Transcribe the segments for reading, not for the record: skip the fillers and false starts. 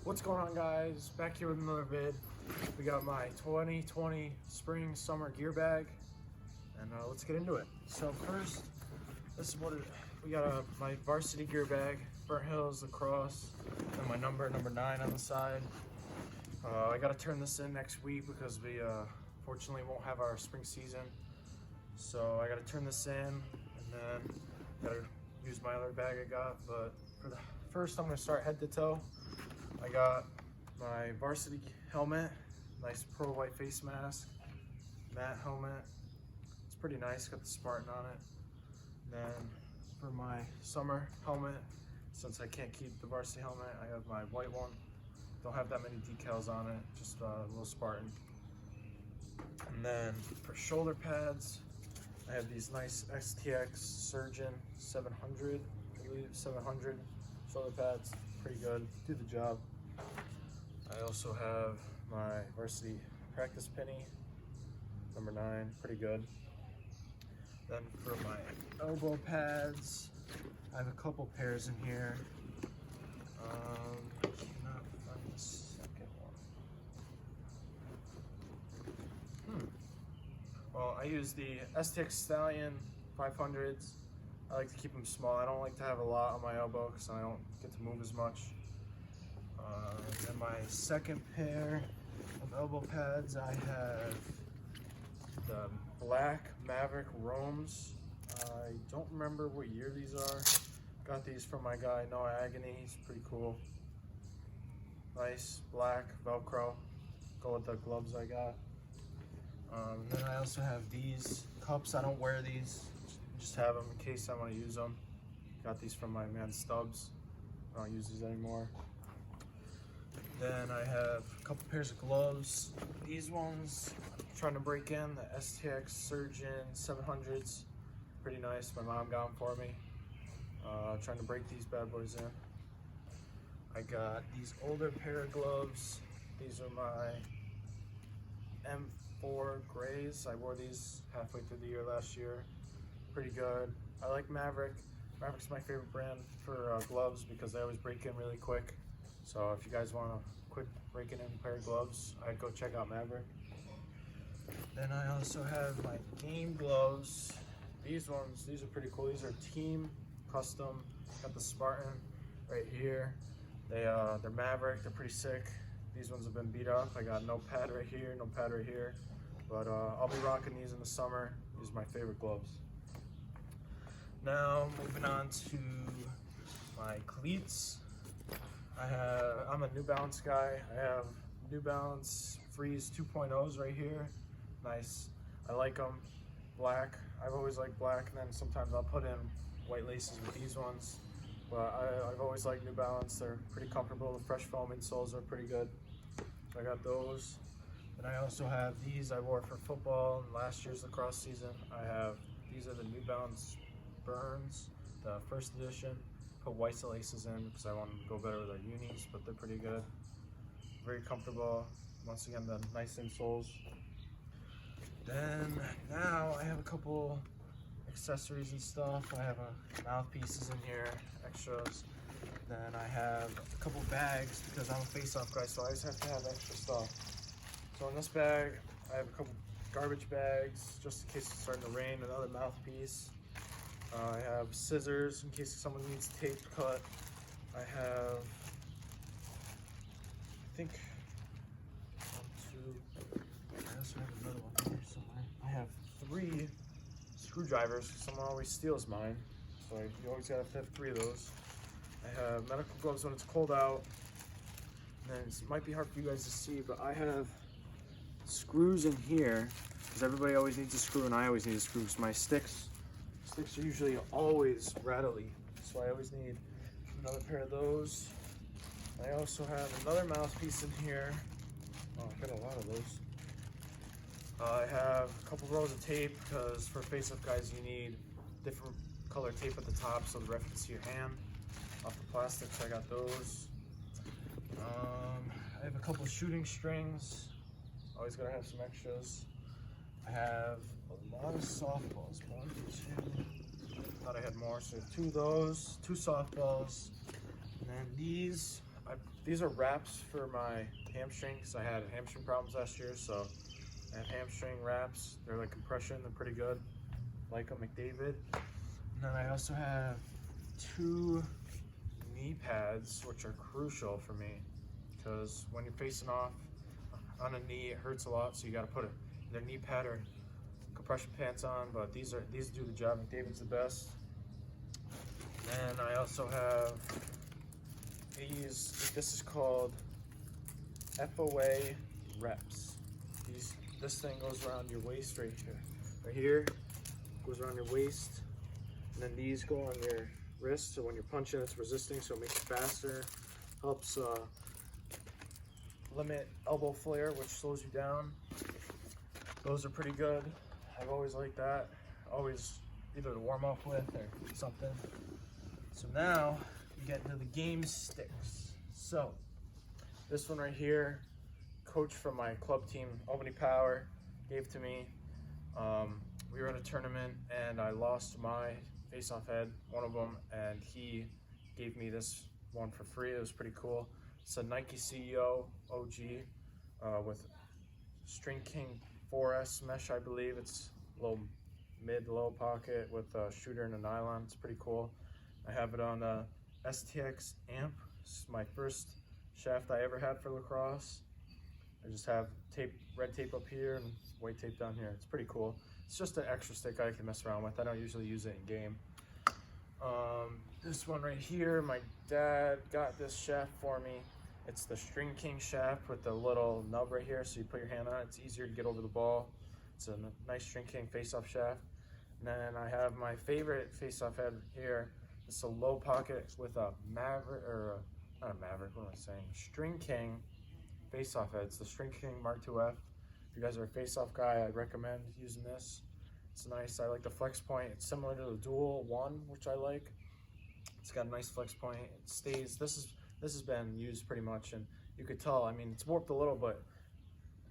What's going on, guys? Back here with another vid. We got my 2020 spring summer gear bag, and let's get into it. So first, this is what we got: my varsity gear bag, Burnt Hills lacrosse, and my number 9 on the side. I got to turn this in next week because we fortunately won't have our spring season. So I got to turn this in, and then got to use my other bag I got. But for the first, I'm going to start head to toe. I got my varsity helmet, nice pearl white face mask, matte helmet. It's pretty nice, got the Spartan on it. And then for my summer helmet, since I can't keep the varsity helmet, I have my white one. Don't have that many decals on it, just a little Spartan. And then for shoulder pads, I have these nice STX Surgeon 700, I believe 700 shoulder pads. Pretty good, do the job. I also have my varsity practice penny, number 9, pretty good. Then for my elbow pads, I have a couple pairs in here. I cannot find the second one. Well, I use the STX Stallion 500s. I like to keep them small. I don't like to have a lot on my elbow because I don't get to move as much. And my second pair of elbow pads, I have the black Maverick Roams. I don't remember what year these are. Got these from my guy Noah Agony. He's pretty cool. Nice black Velcro. Go with the gloves I got. Then I also have these cups. I don't wear these. Just have them in case I want to use them. Got these from my man Stubbs. I don't use these anymore. Then I have a couple pairs of gloves. These ones, I'm trying to break in the STX Surgeon 700s. Pretty nice. My mom got them for me. Trying to break these bad boys in. I got these older pair of gloves. These are my M4 grays. I wore these halfway through the year last year. Pretty good. I like Maverick. Maverick's my favorite brand for gloves because they always break in really quick. So if you guys want a quick breaking in pair of gloves, I'd go check out Maverick. Then I also have my game gloves. These ones, these are pretty cool. These are team custom. Got the Spartan right here. They're Maverick. They're pretty sick. These ones have been beat up. I got no pad right here, no pad right here. But I'll be rocking these in the summer. These are my favorite gloves. Now moving on to my cleats. I'm a New Balance guy. I have New Balance Freeze 2.0s right here. Nice. I like them. Black. I've always liked black, and then sometimes I'll put in white laces with these ones. But I've always liked New Balance. They're pretty comfortable. The fresh foam insoles are pretty good. So I got those. And I also have these I wore for football in last year's lacrosse season. These are the New Balance Burns, the first edition. Put white laces in because I want them to go better with our unis, but they're pretty good. Very comfortable. Once again, the nice insoles. Then now I have a couple accessories and stuff. I have mouthpieces in here, extras. Then I have a couple bags because I'm a face-off guy, so I always have to have extra stuff. So in this bag, I have a couple garbage bags just in case it's starting to rain. Another mouthpiece. I have scissors in case someone needs tape cut. I have, I think, 1, 2, I also have another one here somewhere. I have 3 screwdrivers. Someone always steals mine, so you always gotta have 3 of those. I have medical gloves when it's cold out. And then it might be hard for you guys to see, but I have screws in here because everybody always needs a screw, and I always need a screw because my sticks are usually always rattly, so I always need another pair of those. I also have another mouthpiece in here. Oh, I got a lot of those. I have a couple rolls of tape because for face-up guys you need different color tape at the top so the ref can see your hand off the plastic, so I got those. I have a couple shooting strings. Always gotta have some extras. I have a lot of softballs. 1, 2. Thought I had more, so 2 of those, 2 softballs, and then these these are wraps for my hamstring because I had hamstring problems last year, so I have hamstring wraps. They're like compression, they're pretty good. Like a McDavid. And then I also have 2 knee pads, which are crucial for me because when you're facing off on a knee, it hurts a lot, so you got to put either knee pad or compression pants on. But these do the job. McDavid's the best. And I also have these. This is called FOA reps. This thing goes around your waist right here. Right here, goes around your waist. And then these go on your wrist, so when you're punching, it's resisting, so it makes it faster. Helps limit elbow flare, which slows you down. Those are pretty good. I've always liked that. Always either to warm up with or something. So now we get into the game sticks. So this one right here, coach from my club team, Albany Power, gave to me. We were at a tournament and I lost my face-off head, one of them, and he gave me this one for free. It was pretty cool. It's a Nike CEO OG with String King 4S mesh, I believe. It's a little mid-low pocket with a shooter and a nylon. It's pretty cool. I have it on a STX amp. This is my first shaft I ever had for lacrosse. I just have red tape up here and white tape down here. It's pretty cool. It's just an extra stick I can mess around with. I don't usually use it in game. This one right here, my dad got this shaft for me. It's the String King shaft with the little nub right here, so you put your hand on it. It's easier to get over the ball. It's a nice String King face-off shaft. And then I have my favorite face-off head here. It's a low pocket with a Maverick, or not a Maverick, what am I saying? String King face-off head. It's the String King Mark IIF. If you guys are a face-off guy, I'd recommend using this. It's nice. I like the flex point. It's similar to the Dual 1, which I like. It's got a nice flex point. It stays. This has been used pretty much, and you could tell. I mean, it's warped a little, but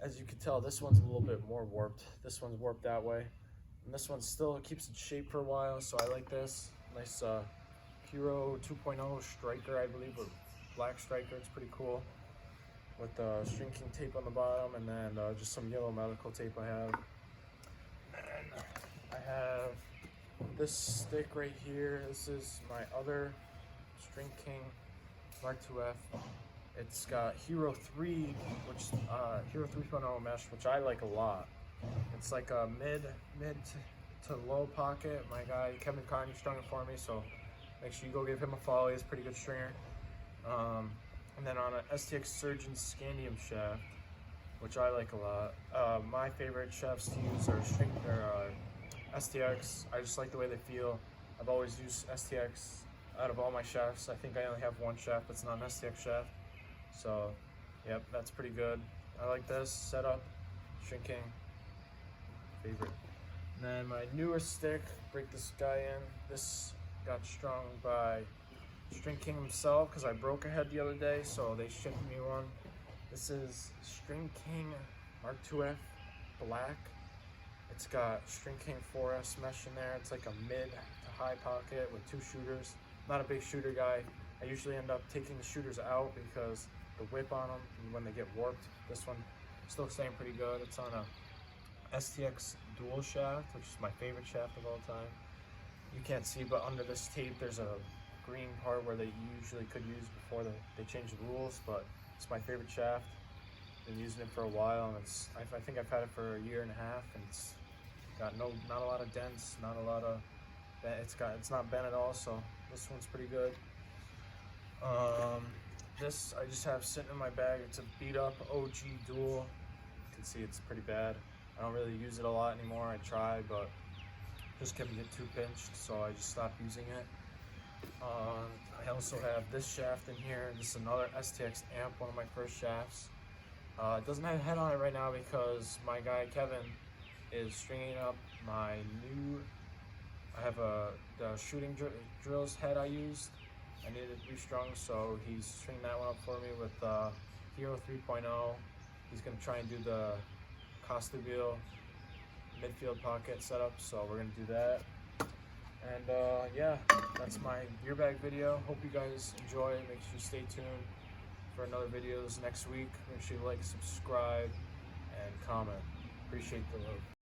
as you can tell, this one's a little bit more warped. This one's warped that way, and this one still keeps its shape for a while. So I like this. Nice Hero 2.0 striker, I believe, with black striker. It's pretty cool. With String King tape on the bottom, and then just some yellow medical tape I have. And I have this stick right here. This is my other String King Mark IIF. It's got Hero 3, which Hero 3.0 mesh, which I like a lot. It's like a mid to low pocket. My guy Kevin Connie strung it for me, so make sure you go give him a follow. He's a pretty good stringer. And then on an STX Surgeon Scandium shaft, which I like a lot. My favorite shafts to use are STX. I just like the way they feel. I've always used STX out of all my shafts. I think I only have one shaft that's not an STX shaft. So, yep, that's pretty good. I like this setup. String King, favorite. And then my newest stick, break this guy in. This got strung by String King himself because I broke a head the other day, so they shipped me one. This is String King Mark IIF black. It's got String King 4S mesh in there. It's like a mid to high pocket with 2 shooters. Not a big shooter guy. I usually end up taking the shooters out because the whip on them when they get warped. This one still staying pretty good. It's on a STX dual shaft, which is my favorite shaft of all time. You can't see, but under this tape there's a green part where they usually could use before they changed the rules, but it's my favorite shaft. Been using it for a while, and I think I've had it for a year and a half, and it's got not a lot of dents, not a lot of it's not bent at all, so this one's pretty good. This I just have sitting in my bag. It's a beat up OG dual. You can see it's pretty bad. I don't really use it a lot anymore. I try, but just kept get too pinched, so I just stopped using it. I also have this shaft in here. This is another STX amp, one of my first shafts. It doesn't have a head on it right now because my guy Kevin is stringing up my new. I have the shooting drills head I used. I needed it restrung, so he's stringing that one up for me with Hero 3.0. He's gonna try and do the Costabile midfield pocket setup, so we're gonna do that. And yeah, that's my Gearbag video. Hope you guys enjoy. Make sure you stay tuned. for another videos next week. Make sure you like, subscribe, and comment. Appreciate the love.